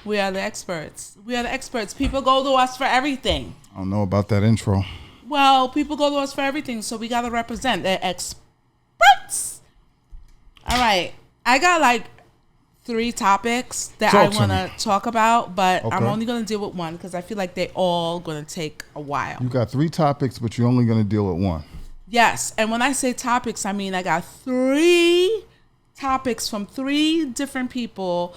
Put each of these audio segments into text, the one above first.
We are the experts. We are the experts. People go to us for everything. I don't know about that intro. Well, people go to us for everything, so we got to represent. They're experts. All right. I got like 3 topics that I want to talk about, but I'm only going to deal with one because I feel like they're all going to take a while. You got 3 topics, but you're only going to deal with one. Yes. And when I say topics, I mean I got 3 topics from 3 different people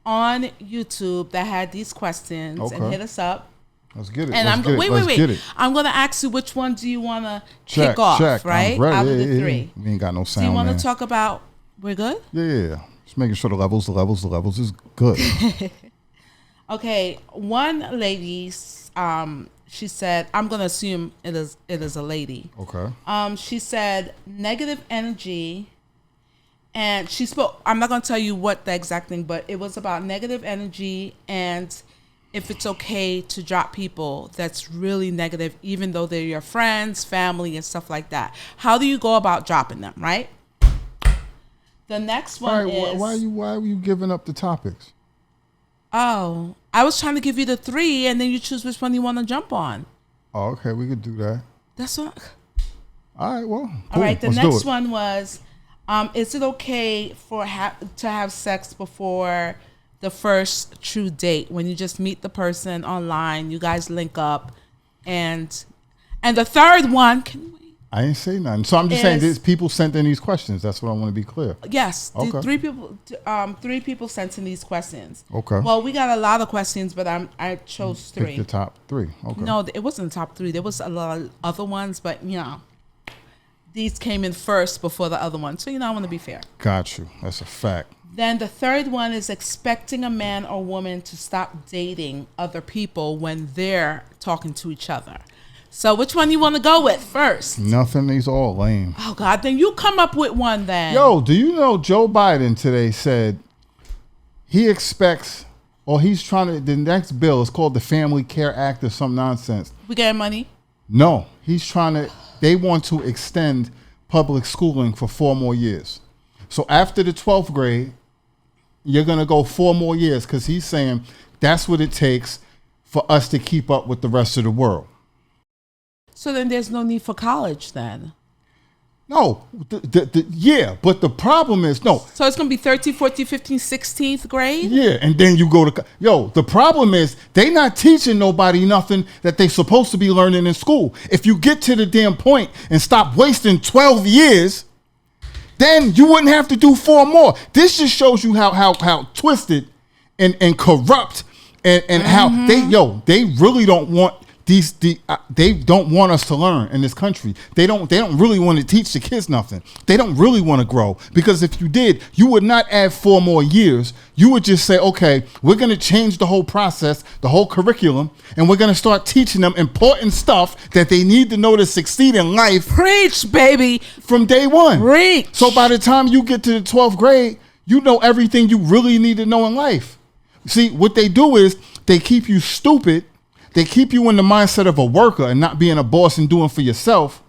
on YouTube that had these questions and hit us up. Let's get it. And wait. I'm going to ask you which one do you want to kick off, right? Out of the 3. We ain't got no sound. Do you want to talk about, we're good? Yeah. Just making sure the levels is good. Okay. One lady, she said, I'm going to assume it is a lady. Okay. She said negative energy. And she spoke, I'm not going to tell you what the exact thing, but it was about negative energy and if it's okay to drop people that's really negative, even though they're your friends, family, and stuff like that. How do you go about dropping them, right? The next one is... Why are you giving up the topics? Oh, I was trying to give you the 3, and then you choose which one you want to jump on. Oh, okay, we could do that. That's what... All right, well, cool. All right, the next one was... is it okay to have sex before the first true date when you just meet the person online, you guys link up, and the third one? I ain't say nothing. So I'm just saying, there's people sent in these questions. That's what I want to be clear. Yes, okay. 3 people sent in these questions. Okay. Well, we got a lot of questions, but I chose 3. Pick the top 3. Okay. No, it wasn't the top 3. There was a lot of other ones, but these came in first before the other one. So, I want to be fair. Got you. That's a fact. Then the third one is expecting a man or woman to stop dating other people when they're talking to each other. So which one you want to go with first? Nothing. These all lame. Oh, God. Then you come up with one then. Yo, do you know Joe Biden today said he expects, or he's trying to, the next bill is called the Family Care Act or some nonsense. We getting money? No. He's trying to, they want to extend public schooling for 4 more years. So after the 12th grade, you're going to go 4 more years because he's saying that's what it takes for us to keep up with the rest of the world. So then there's no need for college then? No. Yeah, but the problem is, no. So it's going to be 13, 14, 15, 16th grade? Yeah, and then you go to, the problem is they not teaching nobody nothing that they supposed to be learning in school. If you get to the damn point and stop wasting 12 years... then you wouldn't have to do 4 more. This just shows you how twisted and corrupt and how they really don't want they don't want us to learn in this country. They don't really want to teach the kids nothing. They don't really want to grow, because if you did, you would not add 4 more years. You would just say, okay, we're going to change the whole process, the whole curriculum, and we're going to start teaching them important stuff that they need to know to succeed in life. Preach, baby. From day one. Preach. So by the time you get to the 12th grade, you know everything you really need to know in life. See, what they do is they keep you stupid. They keep you in the mindset of a worker and not being a boss and doing for yourself,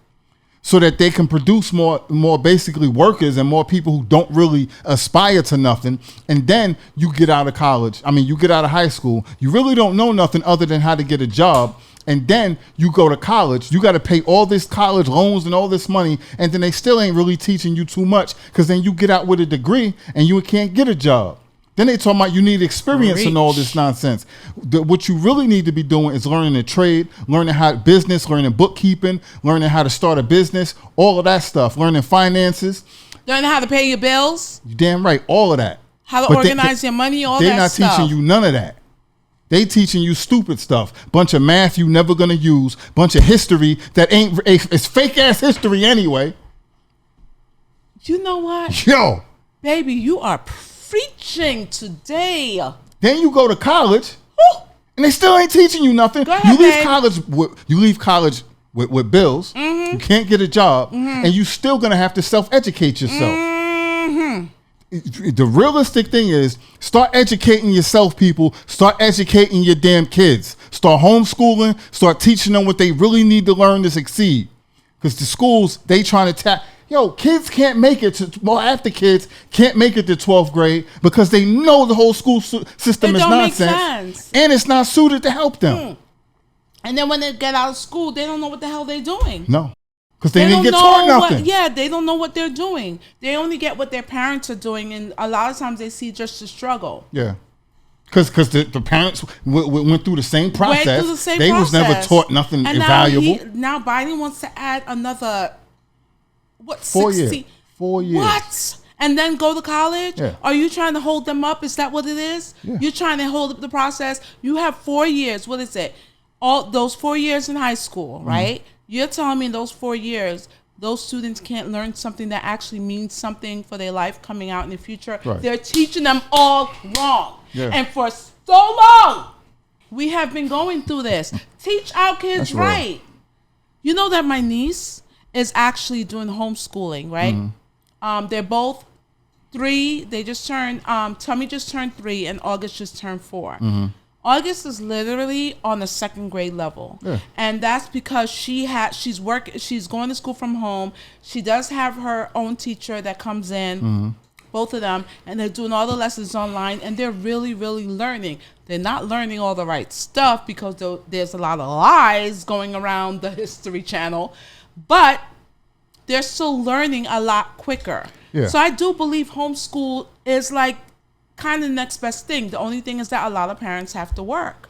so that they can produce more basically workers and more people who don't really aspire to nothing. And then you get out of college. I mean, you get out of high school. You really don't know nothing other than how to get a job. And then you go to college. You got to pay all this college loans and all this money. And then they still ain't really teaching you too much, because then you get out with a degree and you can't get a job. Then they talking about you need experience and all this nonsense. What you really need to be doing is learning a trade, learning how to business, learning bookkeeping, learning how to start a business, all of that stuff, learning finances. Learning how to pay your bills. You damn right, all of that. How to organize your money, all that stuff. They're not teaching you none of that. They teaching you stupid stuff. Bunch of math you never gonna use. Bunch of history that ain't, it's fake ass history anyway. You know what? Yo. Baby, you are preaching today. Then you go to college, and they still ain't teaching you nothing. Go ahead, you leave college with bills. Mm-hmm. You can't get a job, and you still gonna have to self-educate yourself. Mm-hmm. The realistic thing is, start educating yourself, people. Start educating your damn kids. Start homeschooling. Start teaching them what they really need to learn to succeed. Because the schools, they trying to Yo, kids can't make it to, well, half the kids can't make it to 12th grade because they know the whole school system is nonsense. And it's not suited to help them. And then when they get out of school, they don't know what the hell they're doing. No. Because they didn't get taught nothing. They don't know what they're doing. They only get what their parents are doing. And a lot of times they see just the struggle. Yeah. Because the parents went through the same process. They was never taught nothing valuable. Now Biden wants to add another... What, 4 years? 4 years. What? And then go to college? Yeah. Are you trying to hold them up? Is that what it is? Yeah. You're trying to hold up the process? You have 4 years. What is it? All those 4 years in high school, right? You're telling me in those 4 years, those students can't learn something that actually means something for their life coming out in the future? Right. They're teaching them all wrong. Yeah. And for so long, we have been going through this. Teach our kids right. You know that my niece is actually doing homeschooling, right? They're both 3. They just turned, Tummy just turned 3 and August just turned 4. August is literally on the 2nd grade level. Yeah. And that's because she's going to school from home. She does have her own teacher that comes in, both of them, and they're doing all the lessons online, and they're really, really learning. They're not learning all the right stuff because there's a lot of lies going around the History Channel, but they're still learning a lot quicker. Yeah. So I do believe homeschool is like kind of the next best thing. The only thing is that a lot of parents have to work.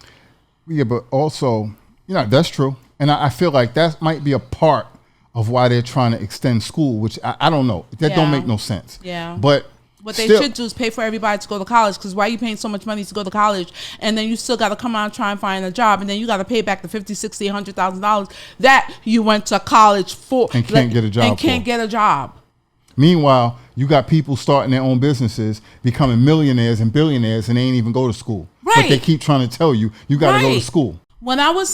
Yeah, but also, that's true. And I feel like that might be a part of why they're trying to extend school, which I don't know. That don't make no sense. Yeah. But what they should do is pay for everybody to go to college, because why are you paying so much money to go to college and then you still got to come out and try and find a job, and then you got to pay back the $50,000, $60,000, $100,000 that you went to college for and can't get a job get a job. Meanwhile, you got people starting their own businesses, becoming millionaires and billionaires, and they ain't even go to school. Right. But they keep trying to tell you got to go to school. When I was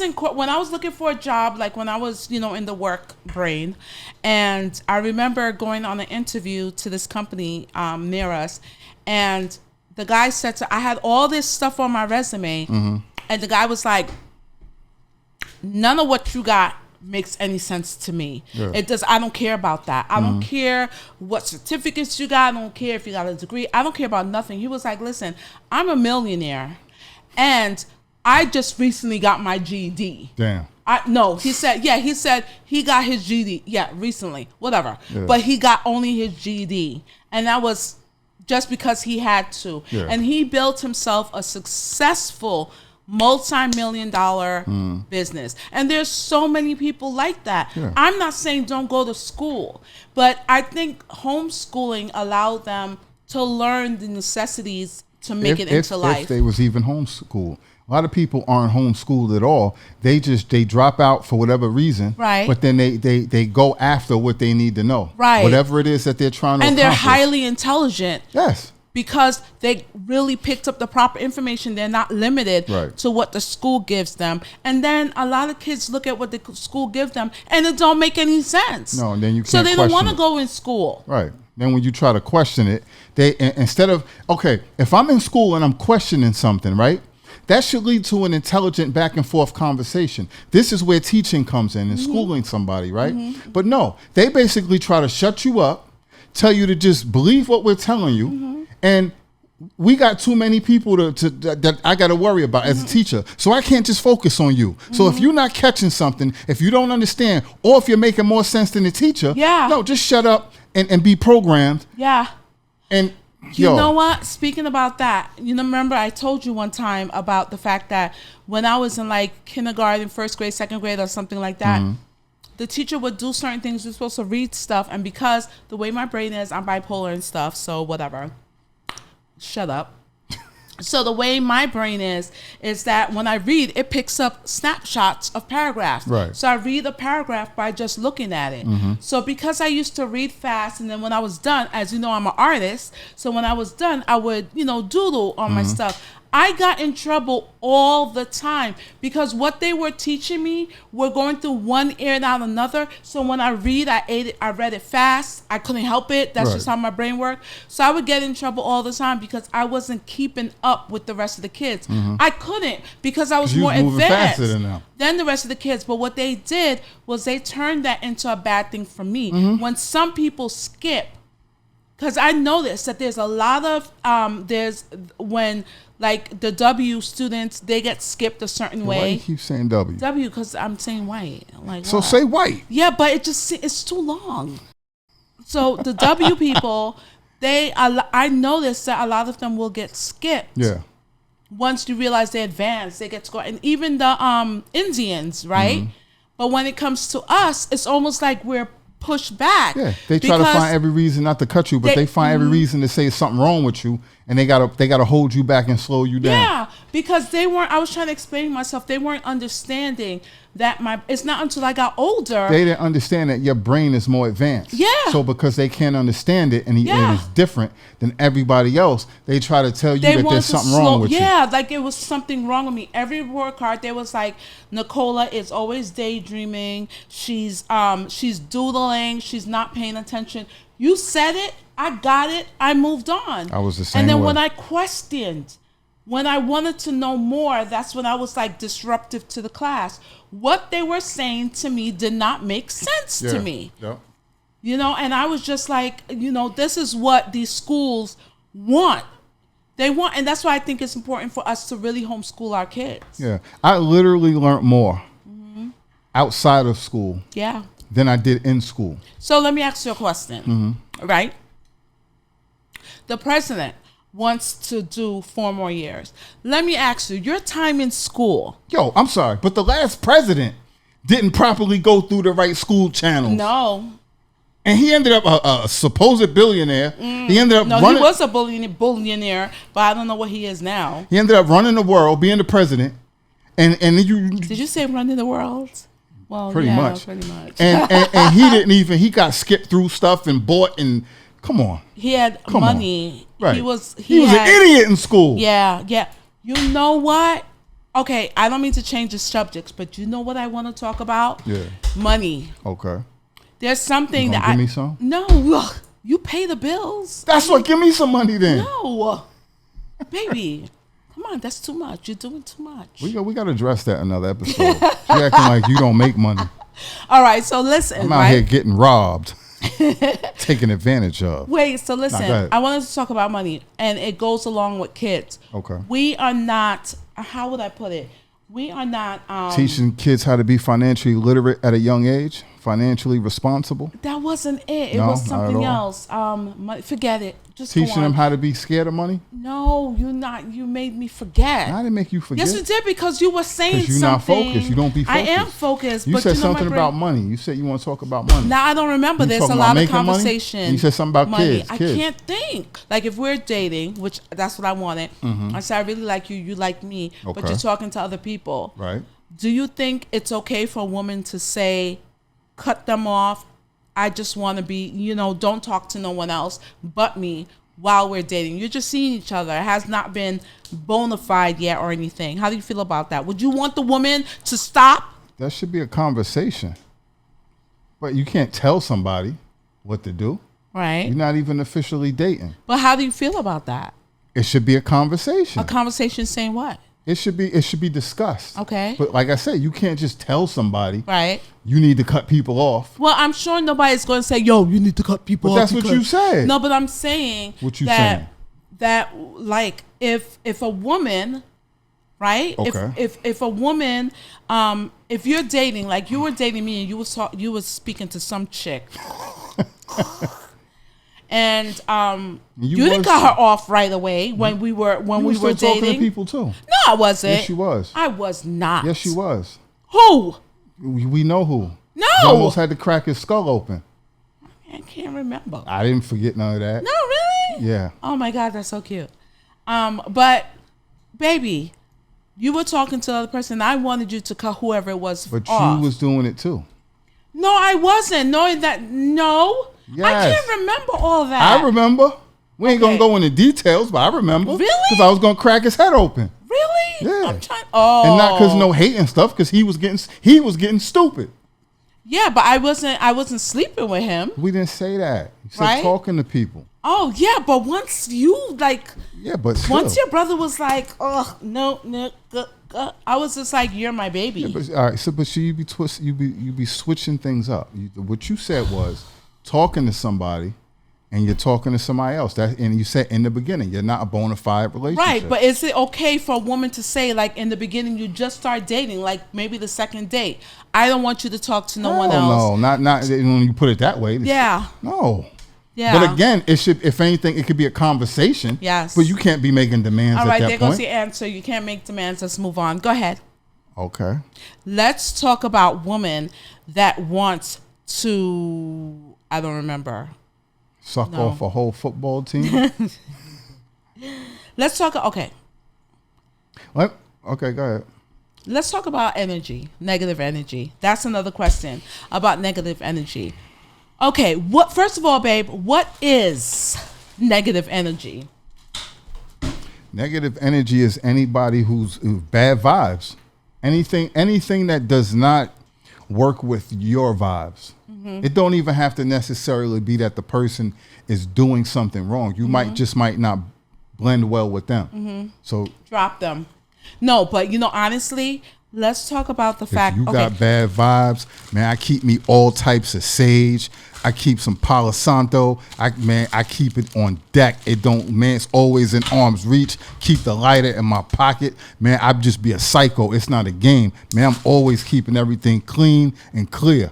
looking for a job, like when I was, in the work brain, and I remember going on an interview to this company near us, and the guy said I had all this stuff on my resume, and the guy was like, none of what you got makes any sense to me. Yeah. I don't care about that. I don't care what certificates you got. I don't care if you got a degree. I don't care about nothing. He was like, listen, I'm a millionaire, and I just recently got my GED. Damn. He said he got his GED. Yeah, recently, whatever. Yeah. But he got only his GED. And that was just because he had to. Yeah. And he built himself a successful multi-million-dollar business. And there's so many people like that. Yeah. I'm not saying don't go to school, but I think homeschooling allowed them to learn the necessities to make it into life. If they was even homeschooled. A lot of people aren't homeschooled at all. They drop out for whatever reason. Right. But then they go after what they need to know. Right. Whatever it is that they're trying to accomplish. And they're highly intelligent. Yes. Because they really picked up the proper information. They're not limited to what the school gives them. And then a lot of kids look at what the school gives them and it don't make any sense. No, and then you can't So they don't want to go in school. Right. Then when you try to question it, instead of, if I'm in school and I'm questioning something, right? That should lead to an intelligent back and forth conversation. This is where teaching comes in and schooling somebody, right? But no, they basically try to shut you up, tell you to just believe what we're telling you, and we got too many people that I got to worry about as a teacher. So I can't just focus on you. So if you're not catching something, if you don't understand, or if you're making more sense than the teacher, no, just shut up and be programmed. Yeah. And you know what? Speaking about that, remember I told you one time about the fact that when I was in like kindergarten, 1st grade, 2nd grade, or something like that, the teacher would do certain things. You're supposed to read stuff, and because the way my brain is, I'm bipolar and stuff, so whatever. Shut up. So the way my brain is that when I read, it picks up snapshots of paragraphs. Right. So I read a paragraph by just looking at it. So because I used to read fast, and then when I was done, as you know, I'm an artist. So when I was done, I would, doodle on my stuff. I got in trouble all the time because what they were teaching me were going through one ear and out another. So when I read, I read it fast. I couldn't help it. That's just how my brain worked. So I would get in trouble all the time because I wasn't keeping up with the rest of the kids. I couldn't because I was more advanced than the rest of the kids. But what they did was they turned that into a bad thing for me. When some people skip, because I noticed that there's a lot of when like the W students, they get skipped a certain way. Why do you keep saying W? W because I'm saying white. Like so what? Say white. Yeah, but it's too long. So the W people, I noticed that a lot of them will get skipped. Yeah. Once you realize they advance, they get scored, and even the Indians, right? But when it comes to us, it's almost like we're pushed back. Yeah, they try to find every reason not to cut you, but they find every reason to say something wrong with you, and they gotta hold you back and slow you down. Yeah, because they weren't. I was trying to explain myself. They weren't understanding that it's not until I got older. They didn't understand that your brain is more advanced. Yeah. So because they can't understand it and it is different than everybody else, they try to tell you that there's something wrong with you. Yeah, like it was something wrong with me. Every report card, they was like, Nicola is always daydreaming. She's doodling. She's not paying attention. You said it. I got it. I moved on. I was the same way. And then way. when I questioned, when I wanted to know more, that's when I was like disruptive to the class. What they were saying to me did not make sense to me. Yeah. You know, and I was just like, this is what these schools want. They want, and that's why I think it's important for us to really homeschool our kids. Yeah. I literally learned more outside of school than I did in school. So let me ask you a question, right? The president wants to do 4 more years. Let me ask you, your time in school. Yo, I'm sorry, but the last president didn't properly go through the right school channels. No. And he ended up a supposed billionaire. He ended up running. He was a billionaire, but I don't know what he is now. He ended up running the world, being the president. And Did you say running the world? Well, pretty much. Pretty much. And he got skipped through stuff and bought and come on. He had money. Right. He was an idiot in school. Yeah. You know what? Okay, I don't mean to change the subjects, but you know what I want to talk about? Yeah. Money. Okay. There's something give me some? No, you pay the bills. That's what. Give me some money then. No, baby, come on, that's too much. You're doing too much. We got to address that in another episode. You're acting like you don't make money. All right, so listen. I'm out here getting robbed, taken advantage of. Wait, so listen. I wanted to talk about money, and it goes along with kids. Okay. We are not. How would I put it? We are not teaching kids how to be financially literate at a young age. Financially responsible. That wasn't it. It was something else. Forget it. Just teaching them how to be scared of money. No, you're not. You made me forget. I didn't make you forget. Yes, you did because you were saying something. You're not focused. You don't be focused. I am focused. You said something about money. You said you want to talk about money. Now I don't remember. There's a lot of conversation. You said something about money. kids. I can't think. Like if we're dating, which that's what I wanted. I said I really like you. You like me. But you're talking to other people. Right. Do you think it's okay for a woman to say, cut them off? I just want to be, don't talk to no one else but me while we're dating. You're just seeing each other. It has not been bona fide yet or anything. How do you feel about that? Would you want the woman to stop? That should be a conversation. But you can't tell somebody what to do. Right. You're not even officially dating. But how do you feel about that? It should be a conversation. A conversation saying what? It should be discussed. Okay. But like I said, you can't just tell somebody. Right. You need to cut people off. Well, I'm sure nobody's going to say, yo, you need to cut people off. But that's what you said. No, but I'm saying that like if a woman, right? Okay. If a woman, if you're dating, like you were dating me and you was speaking to some chick. And you didn't cut her off right away when we were dating. Talking to people too. No, I wasn't. Yes, she was. I was not. Yes, she was. Who? We know who. No. He almost had to crack his skull open. I can't remember. I didn't forget none of that. No, really? Yeah. Oh my God, that's so cute. But baby, you were talking to the other person. I wanted you to cut whoever it was But off. you was doing it too. No, I wasn't. Knowing that, no. Yes. I can't remember all that. I remember We ain't gonna go into details, but I remember. Really? Because I was gonna crack his head open. Really? Yeah. I'm trying. Oh. And not because no hate and stuff, because he was getting stupid. Yeah, but I wasn't sleeping with him. We didn't say that. You said Right? talking to people. Oh yeah, but once you like, Yeah, but still. once your brother was like, oh no, I was just like, you're my baby. Yeah, but, all right, so but you be switching things up. What you said was talking to somebody, and you're talking to somebody else. And you said in the beginning, you're not a bona fide relationship. Right, but is it okay for a woman to say, like, in the beginning, you just start dating, like maybe the second date, I don't want you to talk to no one else. No, not when you put it that way. Yeah. No. Yeah. But again, it should, if anything, it could be a conversation. Yes. But you can't be making demands All at right, that there point. goes the answer. You can't make demands. Let's move on. Go ahead. Okay. Let's talk about women that want to, I don't remember. Suck off a whole football team? Let's talk, okay. What? Okay, go ahead. Let's talk about energy, negative energy. That's another question about negative energy. Okay, first of all, babe, what is negative energy? Negative energy is anybody who's bad vibes. Anything that does not work with your vibes. Mm-hmm. It don't even have to necessarily be that the person is doing something wrong. You might not blend well with them. Mm-hmm. So drop them. No, but honestly, let's talk about the fact. You got bad vibes, man. I keep me all types of sage. I keep some Palo Santo. I keep it on deck. It's always in arm's reach. Keep the lighter in my pocket. Man, I just be a psycho. It's not a game. Man, I'm always keeping everything clean and clear.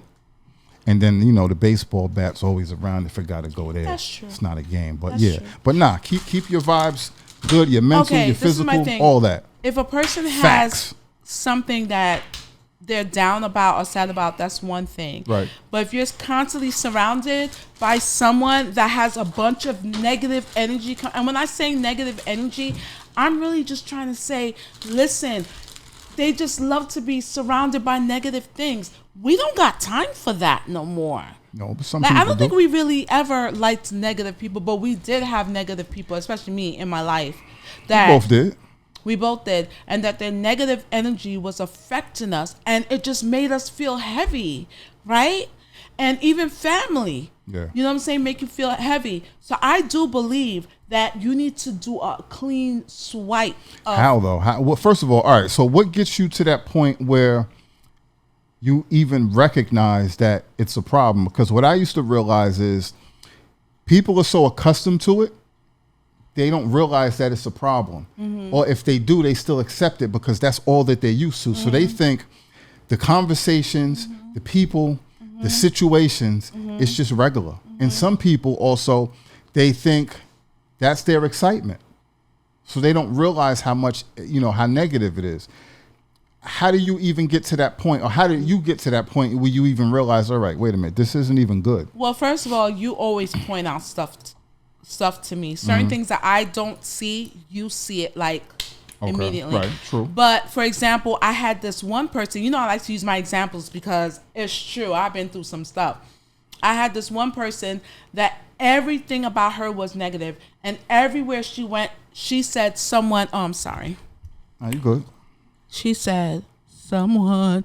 And then, the baseball bat's always around if it got to go there. That's true. It's not a game. But That's true. But keep your vibes good, your mental, your physical, all that. If a person has Facts. something that they're down about or sad about, that's one thing. Right. But if you're constantly surrounded by someone that has a bunch of negative energy, and when I say negative energy, I'm really just trying to say, listen, they just love to be surrounded by negative things. We don't got time for that no more. No, but some people I don't think we really ever liked negative people, but we did have negative people, especially me in my life. That we both did. We both did. And that their negative energy was affecting us. And it just made us feel heavy, right? And even family. Yeah. You know what I'm saying? Make you feel heavy. So I do believe that you need to do a clean swipe. How though? Well, first of all right. So what gets you to that point where you even recognize that it's a problem? Because what I used to realize is people are so accustomed to it, they don't realize that it's a problem. Mm-hmm. Or if they do, they still accept it because that's all that they're used to. Mm-hmm. So they think the conversations, the people, the situations, it's just regular. And some people also, they think that's their excitement. So they don't realize how much, how negative it is. How do you even get to that point? Or how did you get to that point where you even realize, all right, wait a minute, this isn't even good? Well, first of all, you always point out stuff to me. Certain things that I don't see, you see it immediately. Right, true. But for example, I had this one person, I like to use my examples because it's true. I've been through some stuff. I had this one person that everything about her was negative, and everywhere she went, she said someone, I'm sorry. Are you good? She said someone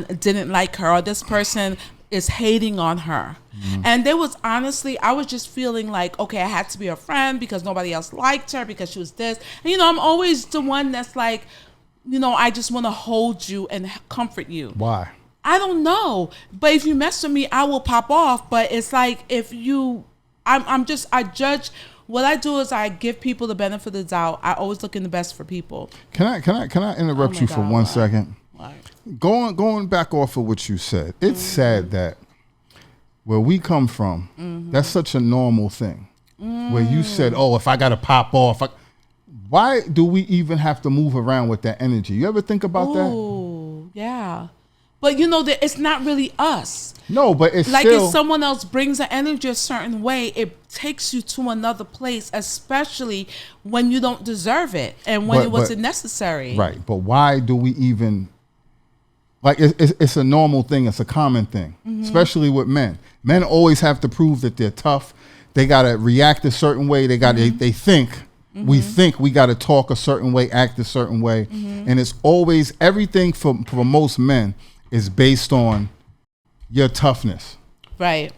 didn't like her, or this person is hating on her. And there was honestly, I was just feeling like, okay, I had to be her friend because nobody else liked her because she was this. And, I'm always the one that's like, I just want to hold you and comfort you. Why? I don't know. But if you mess with me, I will pop off. But it's like, I judge. What I do is I give people the benefit of the doubt. I always look in the best for people. Can I interrupt you for 1 second? Why? Going back off of what you said, it's sad that where we come from, that's such a normal thing. Where you said, oh, if I got to pop off, why do we even have to move around with that energy? You ever think about that? Oh, yeah. But that it's not really us. No, but it's like still, if someone else brings the energy a certain way, it takes you to another place, especially when you don't deserve it and when it wasn't necessary. Right. But why do we even, it's a normal thing. It's a common thing, especially with men. Men always have to prove that they're tough. they gotta react a certain way. They got they think. We think we got to talk a certain way, act a certain way. And it's always, everything for most men is based on your toughness. Right.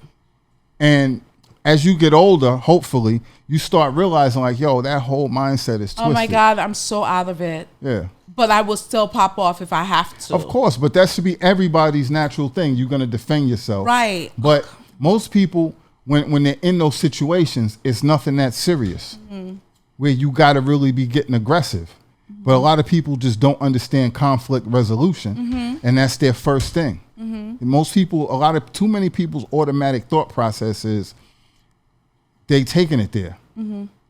And as you get older, hopefully, you start realizing like, yo, that whole mindset is twisted. Oh my God, I'm so out of it. Yeah. But I will still pop off if I have to. Of course, but that should be everybody's natural thing. You're going to defend yourself. Right. But most people, when they're in those situations, it's nothing that serious. Where you got to really be getting aggressive. But a lot of people just don't understand conflict resolution, and that's their first thing. And most people, too many people's automatic thought process is they taking it there.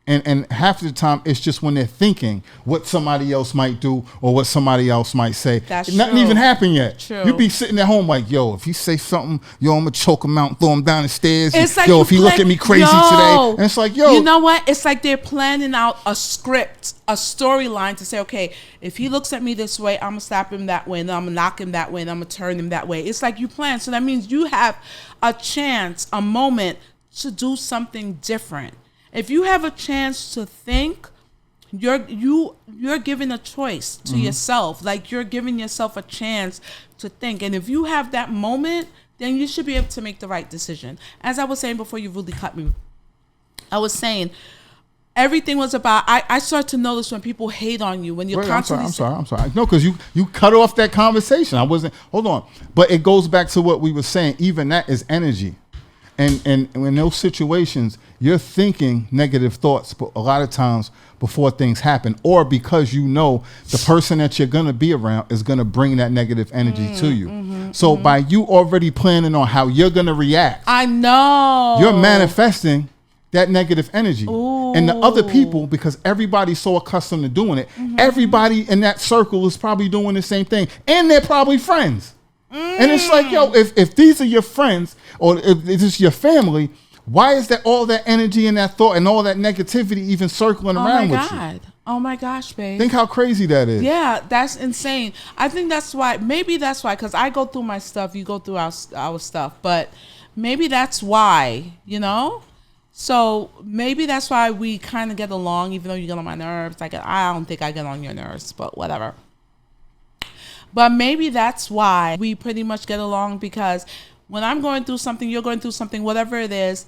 And half of the time, it's just when they're thinking what somebody else might do or what somebody else might say. That's Nothing true. even happened yet. True. You be sitting at home like, yo, if he say something, yo, I'm going to choke him out and throw him down the stairs. It's like yo, if he look at me crazy today. And it's like, yo. You know what? It's like they're planning out a script, a storyline to say, okay, if he looks at me this way, I'm going to slap him that way, and I'm going to knock him that way, and I'm going to turn him that way. It's like you plan. So that means you have a chance, a moment to do something different. If you have a chance to think, you're giving a choice to yourself. Like you're giving yourself a chance to think. And if you have that moment, then you should be able to make the right decision. As I was saying before you really cut me, I was saying everything was about, I start to notice when people hate on you, when you're constantly... I'm sorry. No, because you cut off that conversation. Hold on. But it goes back to what we were saying. Even that is energy. And in those situations, you're thinking negative thoughts, but a lot of times before things happen, or because you know the person that you're going to be around is going to bring that negative energy to you. So by you already planning on how you're going to react, I know you're manifesting that negative energy. Ooh. And the other people, because everybody's so accustomed to doing it, everybody in that circle is probably doing the same thing, and they're probably friends. And it's like, yo, if these are your friends or if this is your family, why is that all that energy and that thought and all that negativity even circling around with you? Oh my gosh, babe. Think how crazy that is. Yeah, that's insane. I think that's why, because I go through my stuff, you go through our stuff, but maybe that's why, you know? So maybe that's why we kind of get along, even though you get on my nerves. Like, I don't think I get on your nerves, but whatever. But maybe that's why we pretty much get along, because when I'm going through something, you're going through something, whatever it is,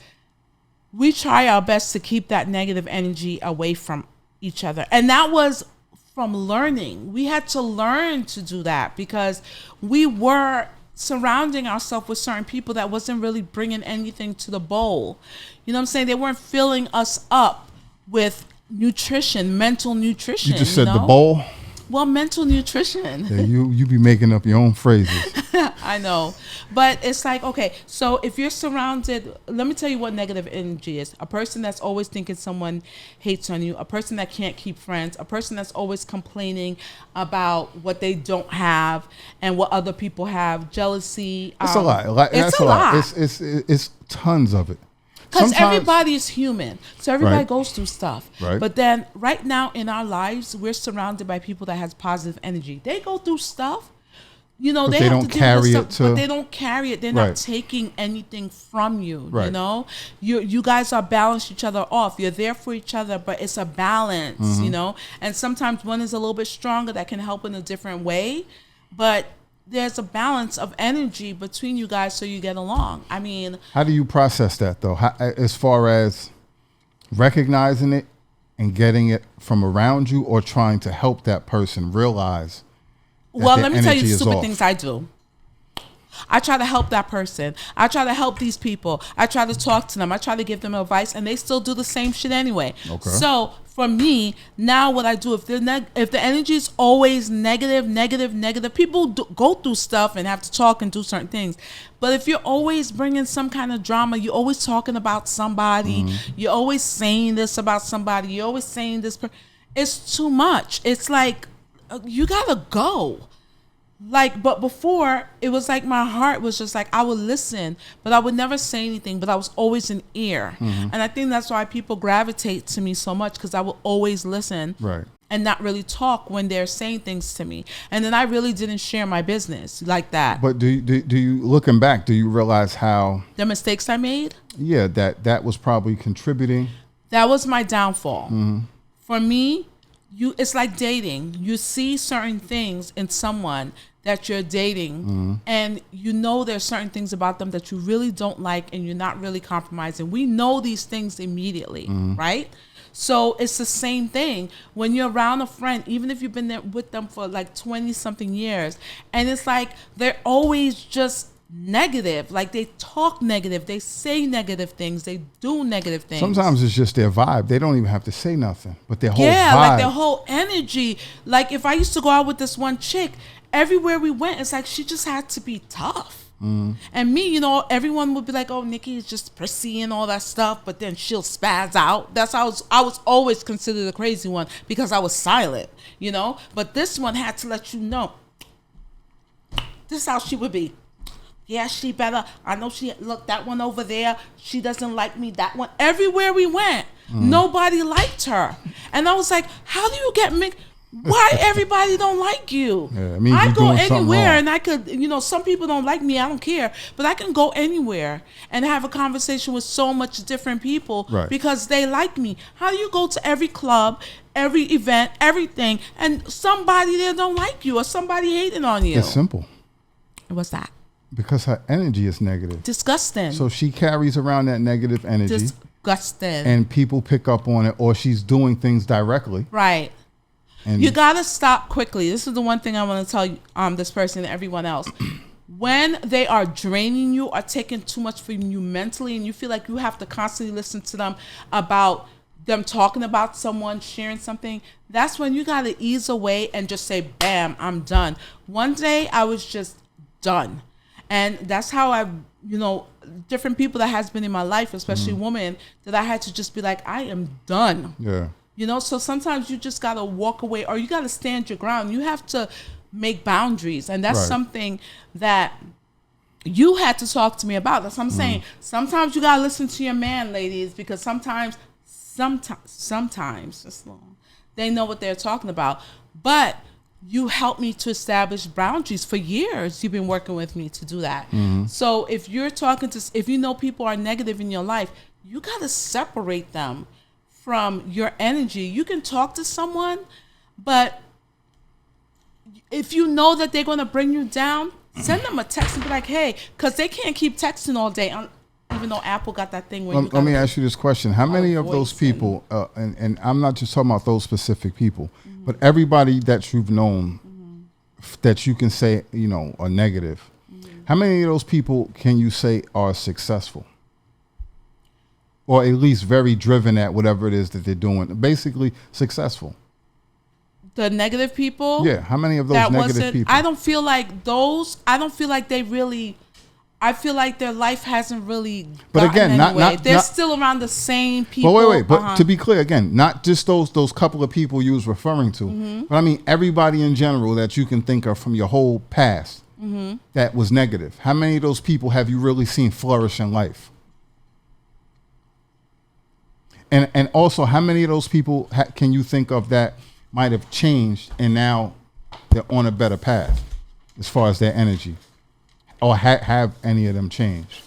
we try our best to keep that negative energy away from each other. And that was from learning. We had to learn to do that because we were surrounding ourselves with certain people that wasn't really bringing anything to the bowl. You know what I'm saying? They weren't filling us up with nutrition, mental nutrition. You just said the bowl? Well, mental nutrition. Yeah, you be making up your own phrases. I know. But it's like, okay, so if you're surrounded, let me tell you what negative energy is. A person that's always thinking someone hates on you, a person that can't keep friends, a person that's always complaining about what they don't have and what other people have, jealousy. It's a lot. It's a lot. It's tons of it. Because everybody is human. So everybody Right. goes through stuff. Right. But then right now in our lives, we're surrounded by people that has positive energy. They go through stuff. You know, But they have don't to deal carry with it stuff, to- but they don't carry it. They're Right. not taking anything from you. You Right. know, you guys are balanced each other off. You're there for each other, but it's a balance. Mm-hmm. You know, and sometimes one is a little bit stronger that can help in a different way, but there's a balance of energy between you guys so you get along. I mean, How do you process that though? As far as recognizing it and getting it from around you, or trying to help that person realize that well, their let me tell you energy the is stupid off? things I do. I try to help that person. I try to help these people. I try to talk to them. I try to give them advice, and they still do the same shit anyway. Okay. So for me, now what I do, if the energy is always negative, people go through stuff and have to talk and do certain things. But if you're always bringing some kind of drama, you're always talking about somebody, you're always saying this about somebody, you're always saying this, it's too much. It's like, you gotta go. Like, but before it was like my heart was just like, I would listen, but I would never say anything, but I was always an ear. And I think that's why people gravitate to me so much, because I will always listen. Right. and not really talk when they're saying things to me. And then I really didn't share my business like that. But do you looking back, do you realize how The mistakes I made? Yeah, that was probably contributing. That was my downfall. For me, it's like dating. You see certain things in someone that you're dating, and you know there's certain things about them that you really don't like, and you're not really compromising. We know these things immediately, right? So it's the same thing when you're around a friend, even if you've been there with them for like 20 something years, and it's like they're always just negative. Like they talk negative, they say negative things, they do negative things. Sometimes it's just their vibe. They don't even have to say nothing, but their whole vibe. Like their whole energy. Like if I used to go out with this one chick, everywhere we went, it's like she just had to be tough. And me, everyone would be like, oh, Nikki is just prissy and all that stuff, but then she'll spaz out. That's how I was always considered a crazy one because I was silent, But this one had to let you know, this is how she would be. Yeah, she better. I know look, that one over there, she doesn't like me, that one. Everywhere we went, nobody liked her. And I was like, how do you get me? Why everybody don't like you? Yeah, it means I you're go doing something anywhere wrong. and I could, some people don't like me, I don't care. But I can go anywhere and have a conversation with so much different people because they like me. How do you go to every club, every event, everything, and somebody there don't like you or somebody hating on you? It's simple. What's that? Because her energy is negative. Disgusting. So she carries around that negative energy. Disgusting. And people pick up on it, or she's doing things directly. Right. And you got to stop quickly. This is the one thing I want to tell you, this person and everyone else. When they are draining you or taking too much from you mentally and you feel like you have to constantly listen to them about them talking about someone, sharing something, that's when you got to ease away and just say, bam, I'm done. One day I was just done. And that's how I, different people that has been in my life, especially women, that I had to just be like, I am done. Yeah. So sometimes you just got to walk away or you got to stand your ground. You have to make boundaries. And that's something that you had to talk to me about. That's what I'm saying. Sometimes you got to listen to your man, ladies, because sometimes it's long. They know what they're talking about. But you helped me to establish boundaries for years. You've been working with me to do that. So if you're if you know people are negative in your life, you got to separate them from your energy. You can talk to someone, but if you know that they're going to bring you down, send them a text and be like, hey, because they can't keep texting all day, even though Apple got that thing where let me ask you this question. How many of those people, and I'm not just talking about those specific people, but everybody that you've known that you can say, are negative, how many of those people can you say are successful? Or at least very driven at whatever it is that they're doing. Basically successful. The negative people? Yeah. How many of those negative people? I don't feel like those. I don't feel like they really. I feel like their life hasn't really. But again, they're still around the same people. But wait. But to be clear, again, not just those couple of people you was referring to, but I mean everybody in general that you can think of from your whole past that was negative. How many of those people have you really seen flourish in life? And also, how many of those people can you think of that might have changed and now they're on a better path as far as their energy? Or have any of them changed?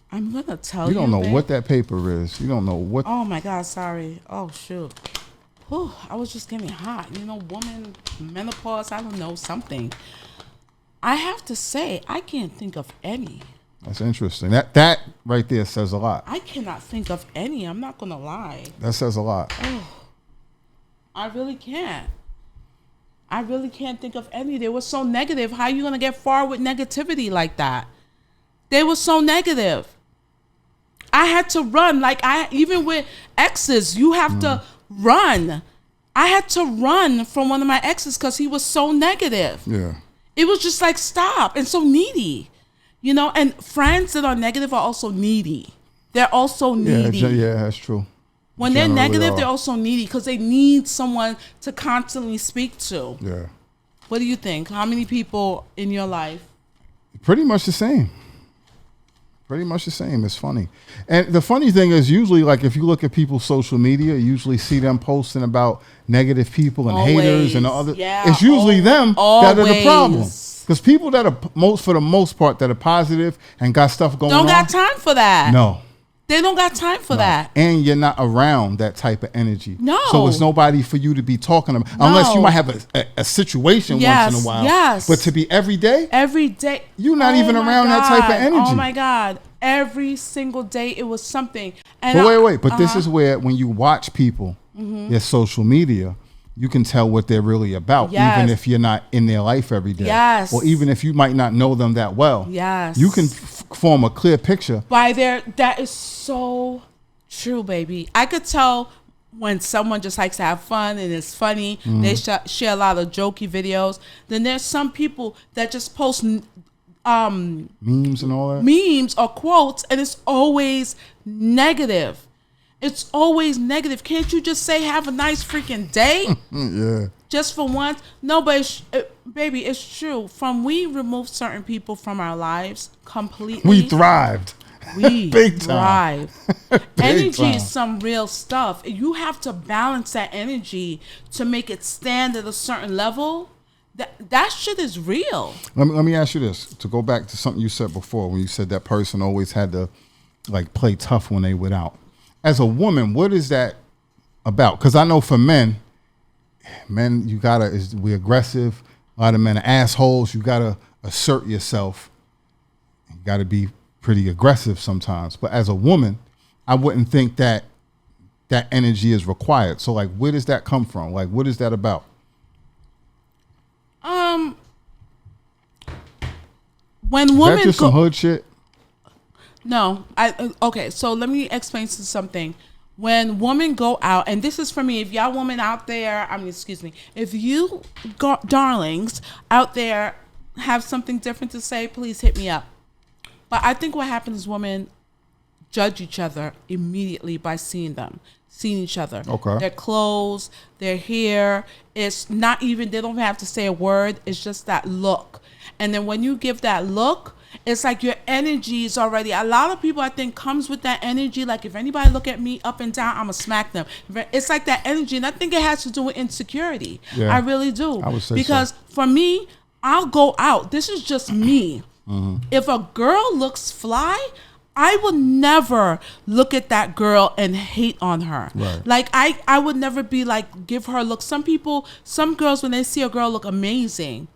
I'm going to tell you. You don't know what that paper is. You don't know what. Oh, my God. Sorry. Oh, shoot. Whew, I was just getting hot. Woman, menopause, I don't know, something. I have to say, I can't think of any. That's interesting. That right there says a lot. I cannot think of any. I'm not going to lie. That says a lot. Oh, I really can't. I really can't think of any. They were so negative. How are you going to get far with negativity like that? They were so negative. I had to run. Even with exes, you have to run. I had to run from one of my exes because he was so negative. Yeah. It was just like, stop. And so needy. And friends that are negative are also needy. They're also needy. Yeah, that's true. When they're negative, they're also needy because they need someone to constantly speak to. Yeah. What do you think? How many people in your life? Pretty much the same. Pretty much the same. It's funny. And the funny thing is usually like if you look at people's social media, you usually see them posting about negative people and haters and all that. Yeah, it's usually them that are the problem. Because people that are for the most part that are positive and got stuff going on. Don't got time for that. No. They don't got time for that. And you're not around that type of energy. No. So it's nobody for you to be talking about. No. Unless you might have a situation once in a while. Yes. But to be every day? Every day. You're not even around that type of energy. Oh my God. Every single day it was something. And but wait. But this is where when you watch people, their social media, you can tell what they're really about, even if you're not in their life every day. Yes. Or even if you might not know them that well. Yes. You can form a clear picture. That is so true, baby. I could tell when someone just likes to have fun and it's funny. They share a lot of jokey videos. Then there's some people that just post memes and all that. Memes or quotes, and it's always negative. It's always negative. Can't you just say have a nice freaking day? Yeah. Just for once? No, but baby, it's true. From we removed certain people from our lives completely. We thrived. We Big time. thrive. Energy is some real stuff. You have to balance that energy to make it stand at a certain level. That shit is real. Let me ask you this. To go back to something you said before, when you said that person always had to like play tough when they went out. As a woman, what is that about? Because I know for men, you gotta we aggressive. A lot of men are assholes. You gotta assert yourself. You gotta be pretty aggressive sometimes. But as a woman, I wouldn't think that energy is required. So like, where does that come from? Like, what is that about? When women is that just some hood shit? No, okay. So let me explain to something. When women go out, and this is for me, if y'all women out there, if you darlings out there have something different to say, please hit me up. But I think what happens is women judge each other immediately by seeing each other. Okay. Their clothes, their hair. It's not even, they don't have to say a word. It's just that look. And then when you give that look, it's like your energy is already, a lot of people I think comes with that energy. Like if anybody look at me up and down, I'm gonna smack them. It's like that energy. And I think it has to do with insecurity. Yeah, I really do. I would say because for me, I'll go out. This is just me. Mm-hmm. If a girl looks fly, I would never look at that girl and hate on her. Right. Like I would never be like, give her a look. Some girls, when they see a girl look amazing,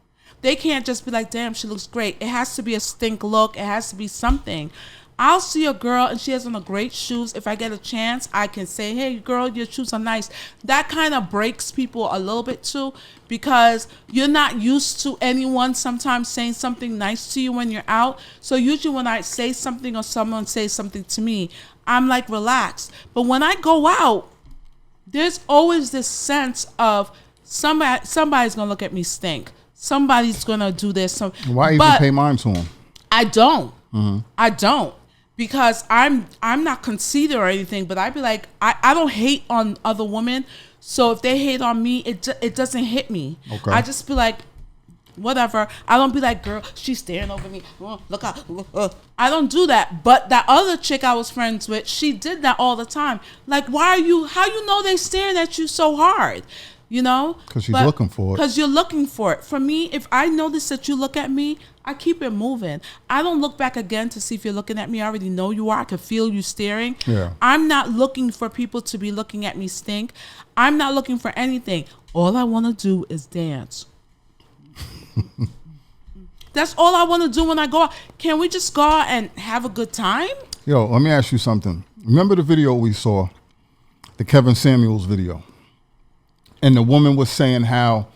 they can't just be like, damn, she looks great. It has to be a stink look. It has to be something. I'll see a girl and she has on a great shoes. If I get a chance, I can say, hey, girl, your shoes are nice. That kind of breaks people a little bit too, because you're not used to anyone sometimes saying something nice to you when you're out. So usually when I say something or someone says something to me, I'm like relaxed. But when I go out, there's always this sense of somebody's going to look at me stink. Somebody's going to do this. Why even pay mind to them? I don't. Mm-hmm. I don't. Because I'm not conceited or anything, but I'd be like, I don't hate on other women. So if they hate on me, it doesn't hit me. Okay. I just be like, whatever. I don't be like, girl, she's staring over me. Oh, look out. I don't do that. But that other chick I was friends with, she did that all the time. Like, how you know they staring at you so hard? You know? Because she's looking for it. Because you're looking for it. For me, if I notice that you look at me, I keep it moving. I don't look back again to see if you're looking at me. I already know you are. I can feel you staring. Yeah. I'm not looking for people to be looking at me stink. I'm not looking for anything. All I want to do is dance. That's all I want to do when I go out. Can we just go out and have a good time? Yo, let me ask you something. Remember the video we saw? The Kevin Samuels video. And the woman was saying how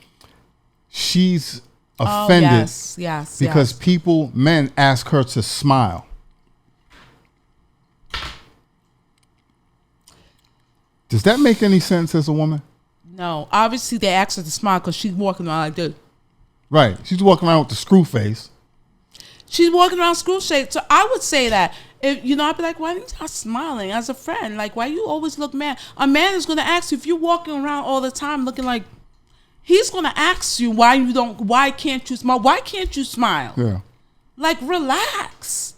she's offended because men ask her to smile. Does that make any sense as a woman? No. Obviously, they ask her to smile because she's walking around like this. Right. She's walking around with the screw face. She's walking around screw face. So I would say that. I'd be like, why aren't you smiling as a friend? Like, why you always look mad? A man is going to ask you if you're walking around all the time looking like, he's going to ask you why can't you smile? Why can't you smile? Yeah. Like, relax.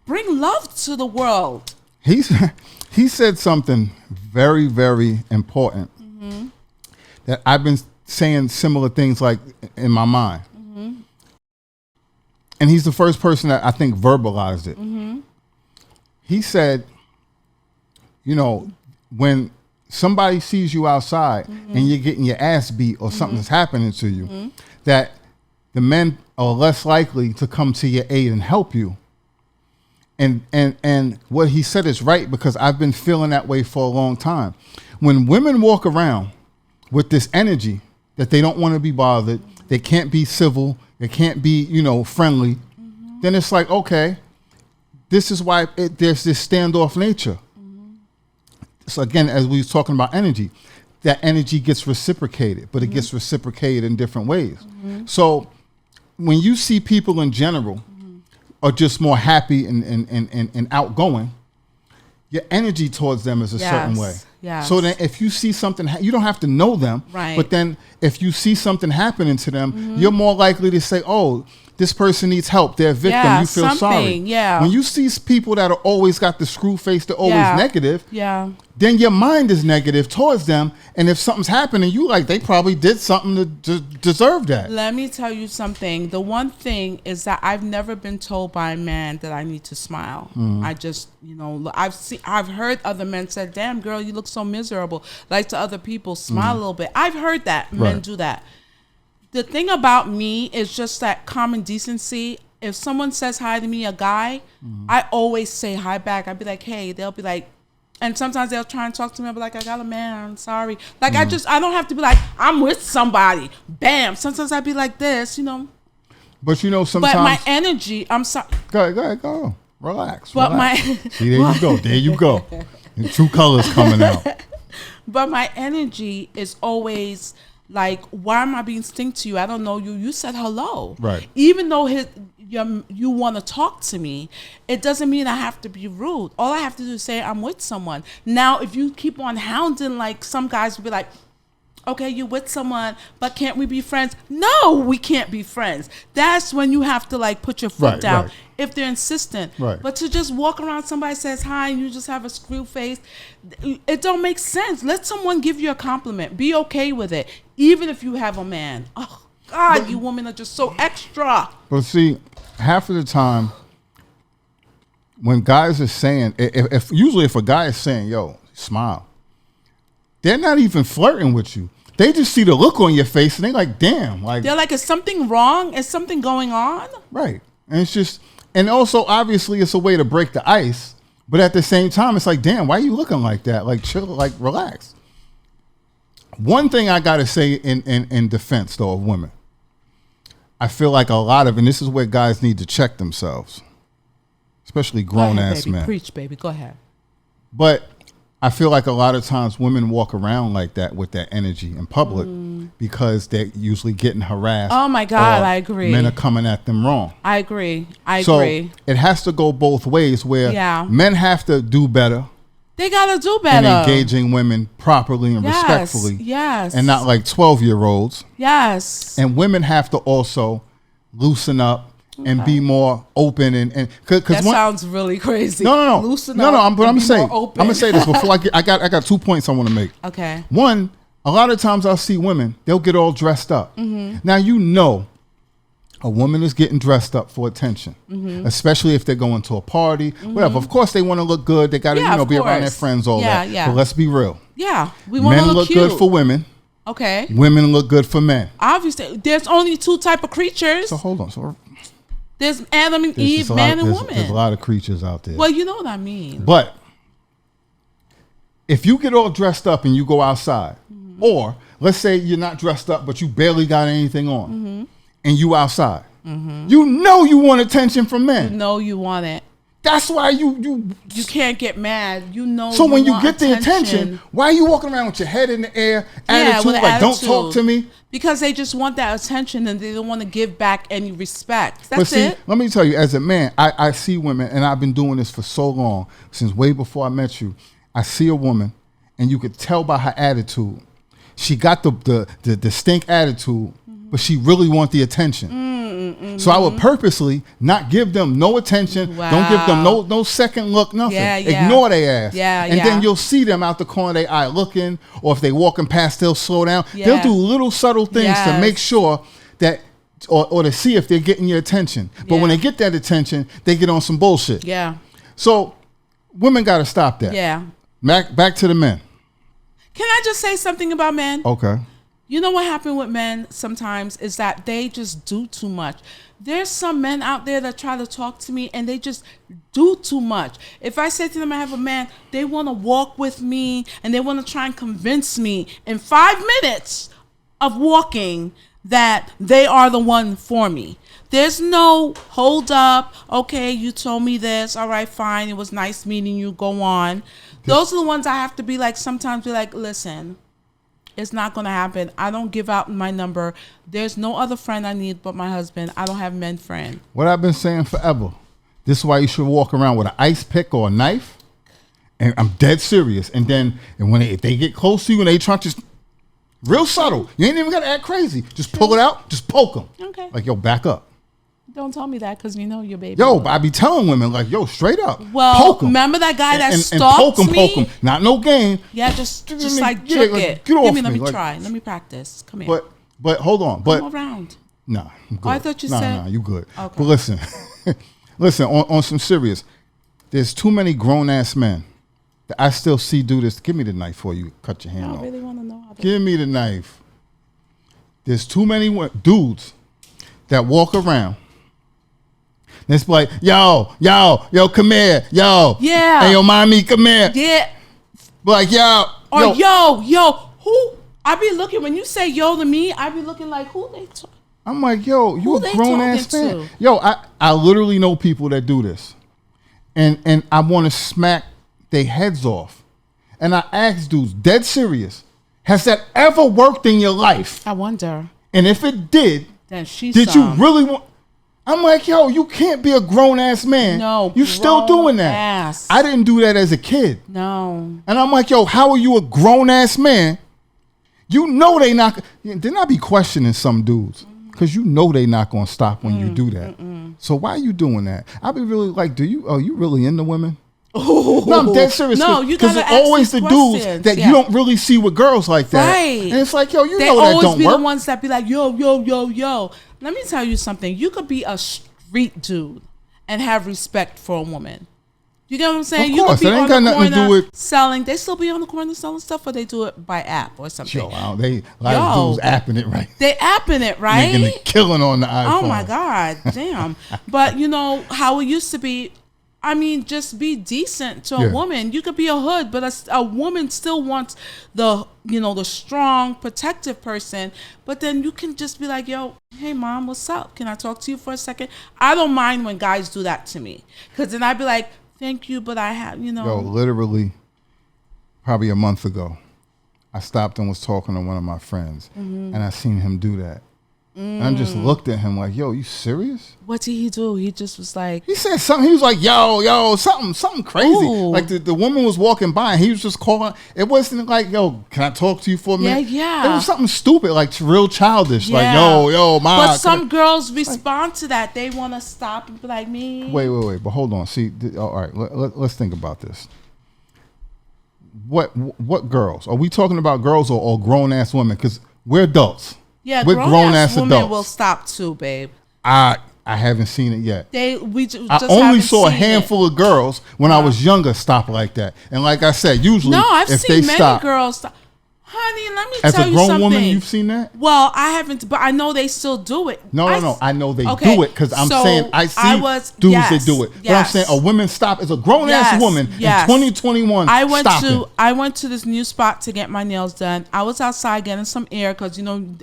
Bring love to the world. He said something very, very important that I've been saying similar things like in my mind. And he's the first person that I think verbalized it. He said, you know, when somebody sees you outside and you're getting your ass beat or something's happening to you, that the men are less likely to come to your aid and help you. And what he said is right, because I've been feeling that way for a long time. When women walk around with this energy that they don't want to be bothered, they can't be civil, they can't be, you know, friendly, then it's like, okay, this is why there's this standoff nature. So again, as we was talking about energy, that energy gets reciprocated, but it gets reciprocated in different ways. So when you see people in general are just more happy and outgoing, your energy towards them is a certain way. Yes. So then if you see something, you don't have to know them, right? But then if you see something happening to them, you're more likely to say, oh, this person needs help. They're a victim. You feel sorry. Yeah. When you see people that are always got the screw face, they're always negative, then your mind is negative towards them. And if something's happening, you like, they probably did something to deserve that. Let me tell you something. The one thing is that I've never been told by a man that I need to smile. I just, you know, I've heard other men say, damn, girl, you look so miserable. Like to other people, smile a little bit. I've heard that men do that. The thing about me is just that common decency. If someone says hi to me, a guy, I always say hi back. I'd be like, hey, they'll be like, and sometimes they'll try and talk to me. I'll be like, I got a man, I'm sorry. Like, I don't have to be like, I'm with somebody. Bam. Sometimes I'd be like this, you know. But you know, sometimes. But my energy, I'm sorry. Go. Relax. But See, there you go. And true colors coming out. But my energy is always like, why am I being sting to you? I don't know you. You said hello. Right. Even though you want to talk to me, it doesn't mean I have to be rude. All I have to do is say I'm with someone. Now, if you keep on hounding, like some guys will be like, okay, you're with someone, but can't we be friends? No, we can't be friends. That's when you have to like put your foot down if they're insistent. Right. But to just walk around, somebody says hi and you just have a screw face, it don't make sense. Let someone give you a compliment. Be okay with it, even if you have a man. Oh, God, you women are just so extra. But see, half of the time, when guys are saying, if a guy is saying, yo, smile, they're not even flirting with you. They just see the look on your face and they're like, damn. Like, they're like, is something wrong? Is something going on? Right. And it's just, and also obviously it's a way to break the ice. But at the same time, it's like, damn, why are you looking like that? Like, chill, like, relax. One thing I got to say in defense, though, of women, I feel like a lot of, and this is where guys need to check themselves, especially grown-ass men. Preach, baby. Go ahead. But I feel like a lot of times women walk around like that with that energy in public because they're usually getting harassed. Oh, my God, I agree. Men are coming at them wrong. I agree. So agree. It has to go both ways where men have to do better. They got to do better. And engaging women properly and respectfully. Yes. And not like 12-year-olds. Yes. And women have to also loosen up and be more open and that sounds really crazy. No. Loosen up. I'm gonna say this before I got 2 points I want to make. Okay. One, a lot of times I'll see women, they'll get all dressed up. Now you know a woman is getting dressed up for attention, especially if they're going to a party, whatever. Of course they want to look good. They got to be around their friends, all that. Yeah. But let's be real. Yeah, we want to look cute. Men look good for women. Okay. Women look good for men. Obviously, there's only two type of creatures. So hold on. So there's Adam and Eve, man and woman. There's a lot of creatures out there. Well, you know what I mean. But if you get all dressed up and you go outside, or let's say you're not dressed up, but you barely got anything on, and you outside, you know you want attention from men. You know you want it. That's why you can't get mad. You know. So when you get the attention, why are you walking around with your head in the air, attitude like attitude. Don't talk to me? Because they just want that attention and they don't want to give back any respect. That's it. Let me tell you, as a man, I see women, and I've been doing this for so long, since way before I met you. I see a woman, and you could tell by her attitude. She got the stink attitude, but she really want the attention. So I would purposely not give them no attention. Wow. Don't give them no second look, nothing. Yeah, yeah. Ignore their ass. Yeah, and yeah. then you'll see them out the corner of their eye looking, or if they walking past, they'll slow down. Yeah. They'll do little subtle things to Yes. make sure that, or to see if they're getting your attention. But when Yeah. they get that attention, they get on some bullshit. Yeah. So women got to stop that. Yeah. Back to the men. Can I just say something about men? Okay. You know what happened with men sometimes is that they just do too much. There's some men out there that try to talk to me and they just do too much. If I say to them I have a man, they want to walk with me and they want to try and convince me in 5 minutes of walking that they are the one for me. There's no hold up. Okay, you told me this. All right, fine. It was nice meeting you. Go on. Those are the ones I have to be like, sometimes be like, listen, it's not going to happen. I don't give out my number. There's no other friend I need but my husband. I don't have men friend. What I've been saying forever. This is why you should walk around with an ice pick or a knife. And I'm dead serious. And then if they get close to you and they try to just real subtle. You ain't even got to act crazy. Just pull it out. Just poke them. Okay. Like, yo, back up. Don't tell me that because you know your baby. Yo, but I be telling women, like, yo, straight up. Well, poke 'em. remember that guy that and stalked poke me? them. Not no game. Yeah, just Yeah, like yeah, jerk like, it. get off Let me, me like- try. Let me practice. Come here. But hold on. But Come around. nah, I'm good. Oh, I thought you nah, said- Nah, you good. Okay. But listen, listen, on some serious, there's too many grown-ass men that I still see do this. Give me the knife before you cut your hand I off. really want to know how to. Give me the knife. There's too many dudes that walk around. And it's like, yo, come here, yo. Yeah. Hey, yo, mommy, come here. Yeah. Like, yo. Or yo, who? I be looking, when you say yo to me, I be looking like, who they talk? I'm like, yo, you Who a they grown ass talking man. to? Yo, I literally know people that do this. And I want to smack their heads off. And I ask dudes, dead serious, has that ever worked in your life? I wonder. And if it did, Then she's did you really want? I'm like, yo, you can't be a grown ass man. No, you still grown doing that. ass. I didn't do that as a kid. No. And I'm like, yo, how are you a grown ass man? You know they not. Then I be questioning some dudes because you know they not gonna stop when you do that. So why are you doing that? I be really like, are you really into women? No, I'm dead serious. No, you because gotta it's ask always the these dudes questions. that Yeah. you don't really see with girls like that. Right. And it's like, yo, you They know that always don't be work. the ones that be like, yo. Let me tell you something. You could be a street dude and have respect for a woman. You get what I'm saying? Of You course, could be that ain't on got the nothing to do corner with- selling. They still be on the corner selling stuff, or they do it by app or something. Yo, a lot of dudes apping it right. They apping it, right? Making a killing on the iPhone. Oh my God, damn. But you know how it used to be. I mean, just be decent to a Yeah. woman. You could be a hood, but a woman still wants the strong, protective person. But then you can just be like, yo, hey mom, what's up? Can I talk to you for a second? I don't mind when guys do that to me. Because then I'd be like, thank you, but I have, Yo, literally, probably a month ago, I stopped and was talking to one of my friends, and I seen him do that. And I just looked at him like, yo, you serious? What did he do? He just was like, He said something. He was like, yo, something crazy. Ooh. Like the woman was walking by and he was just calling. It wasn't like, yo, can I talk to you for a minute? Yeah. It was something stupid, like real childish. Yeah. Like, yo, mom. but some girls respond to that. They want to stop and be like, me. Wait. But hold on. See, all right, let's think about this. What girls? Are we talking about girls or grown-ass women? Because we're adults. Yeah, we're grown-ass women adults. will stop too, babe. I haven't seen it yet. We just I only haven't saw a seen handful it. of girls when I was younger stop like that. And like I said, usually No, I've if seen they many stop, girls stop. Honey, let me as tell a you grown something. woman, you've seen that? Well, I haven't, but I know they still do it. No. I know they Okay, do it because I'm so saying I see dudes yes, that do it. But I'm yes. saying a woman stop as a grown ass Yes, woman yes. in 2021. I went to this new spot to get my nails done. I was outside getting some air because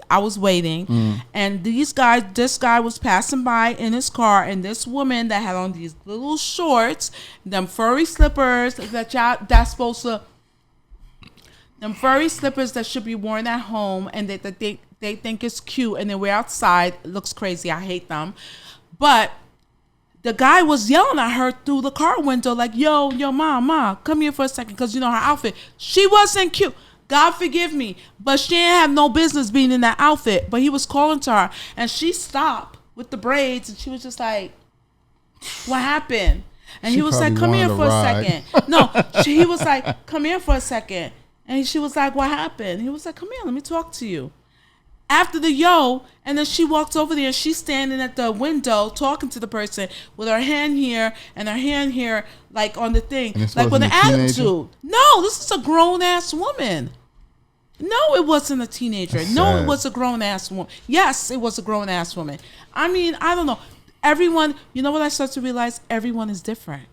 I was waiting, and this guy was passing by in his car, and this woman that had on these little shorts, them furry slippers that's supposed to. Them furry slippers that should be worn at home, and they think it's cute, and then we're outside. It looks crazy. I hate them. But the guy was yelling at her through the car window like, yo, mom, come here for a second, because her outfit. She wasn't cute. God forgive me. But she didn't have no business being in that outfit. But he was calling to her, and she stopped with the braids, and she was just like, what happened? And he was like, come here for a second. No, he was like, come here for a second. And she was like, what happened? He was like, come here, let me talk to you. After the and then she walked over there and she's standing at the window talking to the person with her hand here and her hand here, like on the thing, like with an attitude. No, this is a grown-ass woman. No, it wasn't a teenager. That's no, sad. It was a grown-ass woman. Yes, it was a grown-ass woman. I mean, I don't know. Everyone, you know what I start to realize? Everyone is different.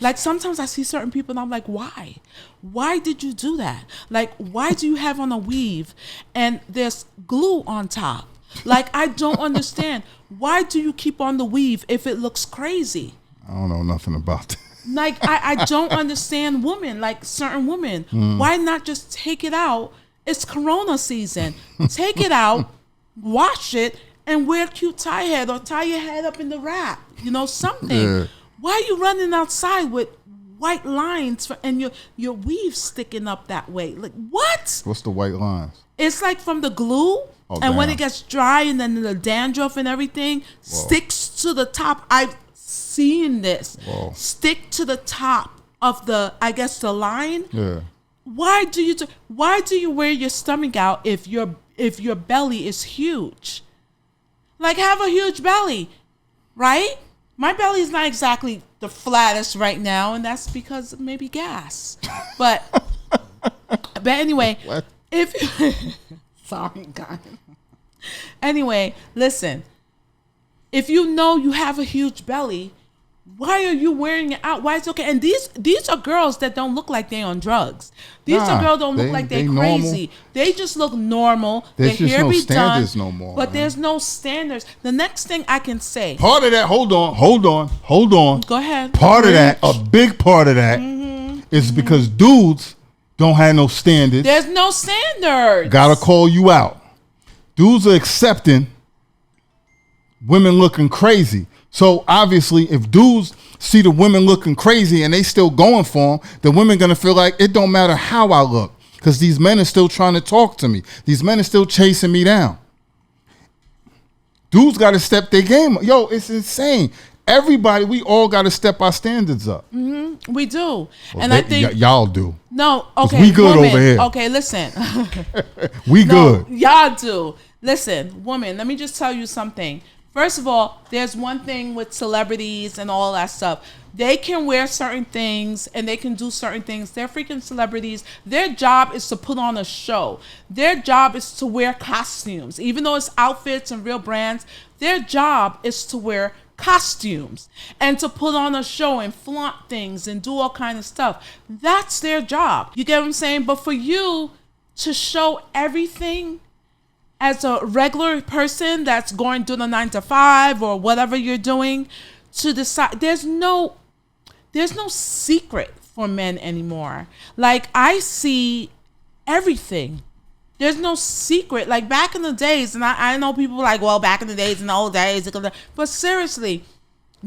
Like sometimes I see certain people and I'm like, why? Why did you do that? Like, why do you have on a weave and there's glue on top? Like, I don't understand. Why do you keep on the weave if it looks crazy? I don't know nothing about that. Like, I don't understand women, like certain women. Why not just take it out? It's Corona season. Take it out, wash it, and wear a cute tie head or tie your head up in the wrap. You know, something. Yeah. Why are you running outside with white lines and your weave sticking up that way? Like, what? What's the white lines? It's like from the glue. Oh, and damn. When it gets dry and then the dandruff and everything sticks to the top. I've seen this. Whoa. Stick to the top of the, I guess, the line. Yeah. Why do you wear your stomach out if your belly is huge? Like, have a huge belly, right? My belly is not exactly the flattest right now, and that's because of maybe gas. But anyway, what? Sorry, God. Anyway, listen. If you know you have a huge belly, why are you wearing it out? Why is it okay? And these are girls that don't look like they're on drugs. These are girls don't look like they're crazy. Normal. They just look normal. There's just no standards no more. But there's no standards. The next thing I can say. Part of that, hold on. Go ahead. Part of that, a big part of that is because dudes don't have no standards. There's no standards. Gotta call you out. Dudes are accepting women looking crazy. So obviously, if dudes see the women looking crazy and they still going for them, the women gonna feel like it don't matter how I look because these men are still trying to talk to me. These men are still chasing me down. Dudes got to step their game up. Yo, it's insane. Everybody, we all got to step our standards up. Mm-hmm. We do. Well, and I think y'all do. No, okay. We good over here. Okay, listen. We good. Y'all do. Listen, woman, let me just tell you something. First of all, there's one thing with celebrities and all that stuff. They can wear certain things and they can do certain things. They're freaking celebrities. Their job is to put on a show. Their job is to wear costumes. Even though it's outfits and real brands, their job is to wear costumes and to put on a show and flaunt things and do all kind of stuff. That's their job. You get what I'm saying? But for you to show everything as a regular person that's going to the 9 to 5 or whatever you're doing, to decide there's no secret for men anymore. Like, I see everything. There's no secret. Like back in the days, and I know people like, well, back in the days, in the old days, but seriously,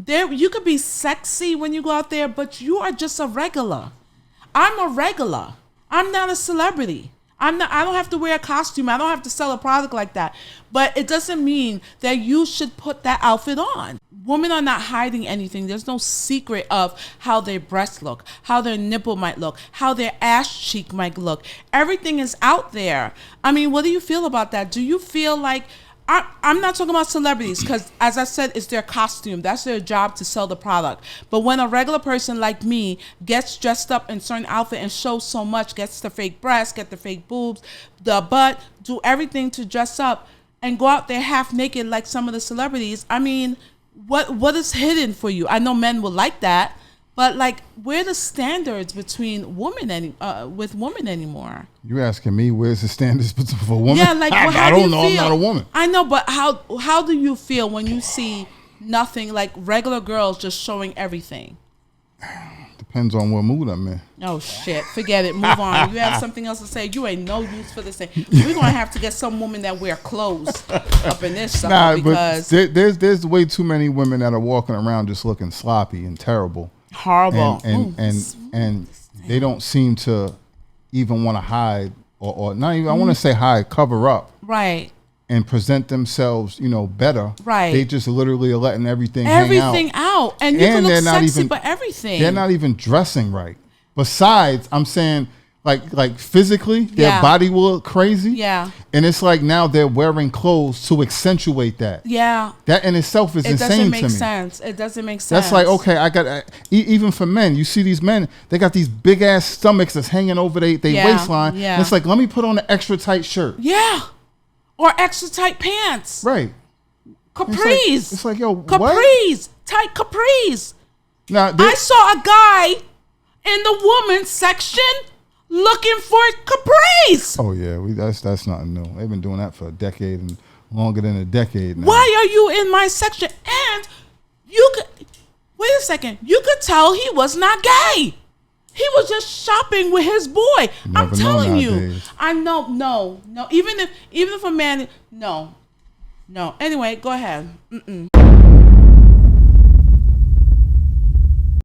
you could be sexy when you go out there, but you are just a regular. I'm a regular. I'm not a celebrity. I don't have to wear a costume. I don't have to sell a product like that. But it doesn't mean that you should put that outfit on. Women are not hiding anything. There's no secret of how their breasts look, how their nipple might look, how their ass cheek might look. Everything is out there. I mean, what do you feel about that? Do you feel like... I'm not talking about celebrities because, as I said, it's their costume. That's their job to sell the product. But when a regular person like me gets dressed up in certain outfit and shows so much, gets the fake breasts, get the fake boobs, the butt, do everything to dress up and go out there half naked like some of the celebrities, I mean, what is hidden for you? I know men will like that, but like, where are the standards between women with women anymore? You asking me where's the standards for women? Yeah, like, well, I don't know. I'm not a woman. I know, but how do you feel when you see nothing, like regular girls just showing everything? Depends on what mood I'm in. Oh shit, forget it. Move on. You have something else to say? You ain't no use for this thing. We're gonna have to get some woman that wear clothes up in this stuff because there's way too many women that are walking around just looking sloppy and terrible. Horrible. And they don't seem to even want to hide or not even, I want to say hide, cover up. Right. And present themselves, better. Right. They just literally are letting everything hang out. And you can look sexy, but everything. They're not even dressing right. Besides, I'm saying, like physically, their body will look crazy. Yeah. And it's like now they're wearing clothes to accentuate that. Yeah. That in itself is insane to me. It doesn't make sense. It doesn't make sense. That's like, okay, I got, even for men, you see these men, they got these big ass stomachs that's hanging over their waistline. Yeah. And it's like, let me put on an extra tight shirt. Yeah. Or extra tight pants. Right. Capris. It's like yo, capris. What? Tight capris. Now, I saw a guy in the women's section looking for capris. Oh yeah, that's nothing new. They've been doing that for a decade and longer than a decade now. Why are you in my section? And you could wait a second. You could tell he was not gay. He was just shopping with his boy. I'm telling you. I know. No. Even if a man, no. Anyway, go ahead.